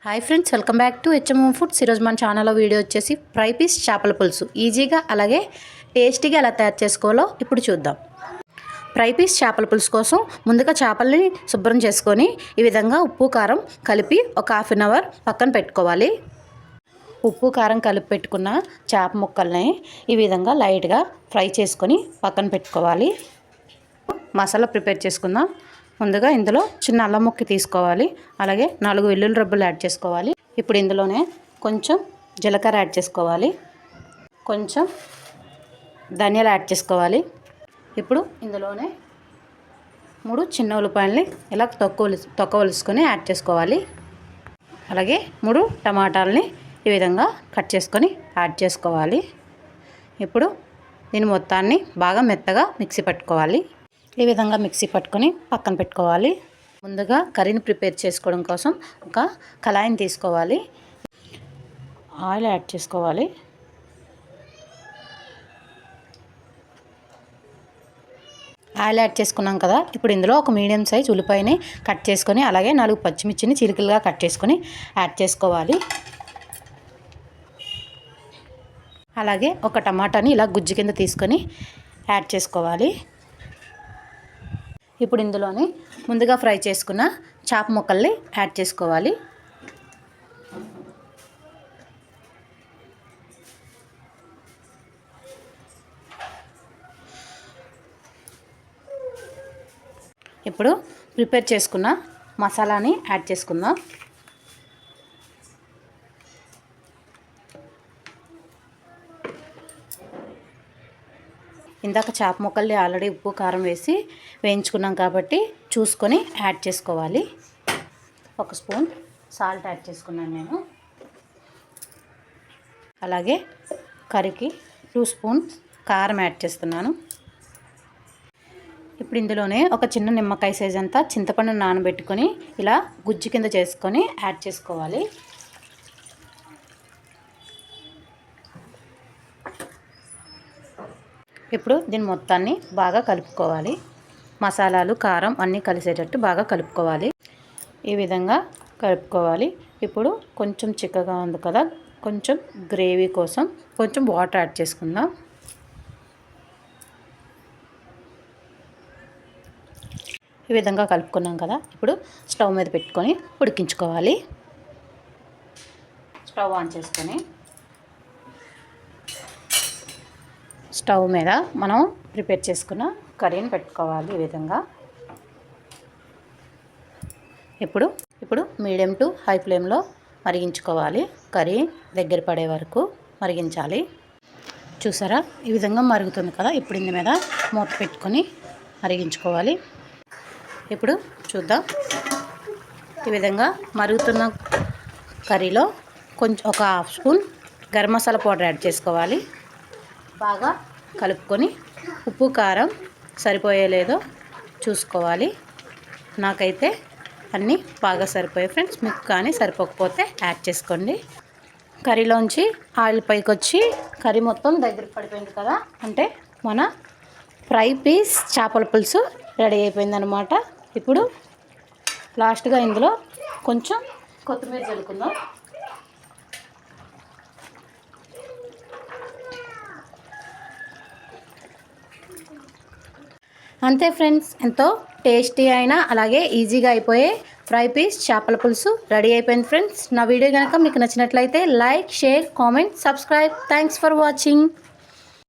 Hi friends, welcome back to HM foods. ఈరోజు మన ఛానల్లో వీడియో వచ్చేసి ఫ్రై పీస్ చేపల పులుసు ఈజీగా అలాగే టేస్టీగా ఎలా తయారు చేసుకోవాలో ఇప్పుడు చూద్దాం. ఫ్రై పీస్ చేపల పులుసు కోసం ముందుగా చేపల్ని శుభ్రం చేసుకొని ఈ విధంగా ఉప్పు కారం కలిపి ఒక హాఫ్ అన్ అవర్ పక్కన పెట్టుకోవాలి. ఉప్పు కారం కలిపి పెట్టుకున్న చేప ముక్కల్ని ఈ విధంగా లైట్గా ఫ్రై చేసుకొని పక్కన పెట్టుకోవాలి. మసాలా ప్రిపేర్ చేసుకుందాం. ముందుగా ఇందులో చిన్న అల్లం ముక్క తీసుకోవాలి. అలాగే 4 వెల్లుల్లి రబ్బలు యాడ్ చేసుకోవాలి. ఇప్పుడు ఇందులోనే కొంచెం జీలకర్ర యాడ్ చేసుకోవాలి. కొంచెం ధనియాలు యాడ్ చేసుకోవాలి. ఇప్పుడు ఇందులోనే 3 చిన్న ఉల్లిపాయలని ఇలా తొక్క ఒలుసుకొని యాడ్ చేసుకోవాలి. అలాగే 3 టమాటాలని ఈ విధంగా కట్ చేసుకొని యాడ్ చేసుకోవాలి. ఇప్పుడు దీని మొత్తాన్ని బాగా మెత్తగా మిక్సీ పట్టుకోవాలి. ఈ విధంగా మిక్సీ పట్టుకొని పక్కన పెట్టుకోవాలి. ముందుగా కర్రీని ప్రిపేర్ చేసుకోవడం కోసం ఒక కళాయిని తీసుకోవాలి. ఆయిల్ యాడ్ చేసుకోవాలి. ఆయిల్ యాడ్ చేసుకున్నాం కదా, ఇప్పుడు ఇందులో ఒక మీడియం సైజ్ ఉల్లిపాయని కట్ చేసుకొని అలాగే 4 పచ్చిమిర్చిని చిలుకలుగా కట్ చేసుకొని యాడ్ చేసుకోవాలి. అలాగే ఒక టమాటాని ఇలా గుజ్జు కింద తీసుకొని యాడ్ చేసుకోవాలి. ఇప్పుడు ఇందులోని ముందుగా ఫ్రై చేసుకున్న చేప ముక్కల్ని యాడ్ చేసుకోవాలి. ఇప్పుడు ప్రిపేర్ చేసుకున్న మసాలాని యాడ్ చేసుకుందాం. ఇందాక చేప ముక్కల్ని ఆల్రెడీ ఉప్పు కారం వేసి వేయించుకున్నాం కాబట్టి చూసుకొని యాడ్ చేసుకోవాలి. 1 స్పూన్ సాల్ట్ యాడ్ చేసుకున్నాను నేను. అలాగే కర్రీకి 2 స్పూన్స్ కారం యాడ్ చేస్తున్నాను. ఇప్పుడు ఇందులోనే ఒక చిన్న నిమ్మకాయ సైజ్ అంతా చింతపండు నానబెట్టుకొని ఇలా గుజ్జు కింద చేసుకొని యాడ్ చేసుకోవాలి. ఇప్పుడు దీని మొత్తాన్ని బాగా కలుపుకోవాలి. మసాలాలు కారం అన్నీ కలిసేటట్టు బాగా కలుపుకోవాలి. ఈ విధంగా కలుపుకోవాలి. ఇప్పుడు కొంచెం చిక్కగా ఉంది కదా, కొంచెం గ్రేవీ కోసం కొంచెం వాటర్ యాడ్ చేసుకుందాం. ఈ విధంగా కలుపుకున్నాం కదా, ఇప్పుడు స్టవ్ మీద పెట్టుకొని ఉడికించుకోవాలి. స్టవ్ ఆన్ చేసుకొని స్టవ్ మీద మనం ప్రిపేర్ చేసుకున్న కర్రీని పెట్టుకోవాలి. ఈ విధంగా ఇప్పుడు మీడియం టు హై ఫ్లేమ్లో మరిగించుకోవాలి. కర్రీ దగ్గర పడే వరకు మరిగించాలి. చూసారా, ఈ విధంగా మరుగుతుంది కదా, ఇప్పుడు ఇందు మీద మూత పెట్టుకొని మరిగించుకోవాలి. ఇప్పుడు చూద్దాం. ఈ విధంగా మరుగుతున్న కర్రీలో కొంచెం ఒక half spoon garam masala powder add చేసుకోవాలి. బాగా కలుపుకొని ఉప్పు కారం సరిపోయేలేదో చూసుకోవాలి. నాకైతే అన్నీ బాగా సరిపోయాయి ఫ్రెండ్స్. మీకు కానీ సరిపోకపోతే యాడ్ చేసుకోండి. కర్రీలోంచి ఆయిల్ పైకి వచ్చి కర్రీ మొత్తం దగ్గర పడిపోయింది కదా, అంటే మన ఫ్రై పీస్ చేపల పులుసు రెడీ అయిపోయిందనమాట. ఇప్పుడు లాస్ట్గా ఇందులో కొంచెం కొత్తిమీర చల్లుకుందాం. అంతే ఫ్రెండ్స్, ఎంతో టేస్టీ అయినా అలాగే ఈజీగా అయిపోయే ఫ్రై పీస్ చేపల పులుసు రెడీ అయిపోయింది ఫ్రెండ్స్. నా వీడియో కనుక మీకు నచ్చినట్లయితే like, share, comment, subscribe. Thanks for watching.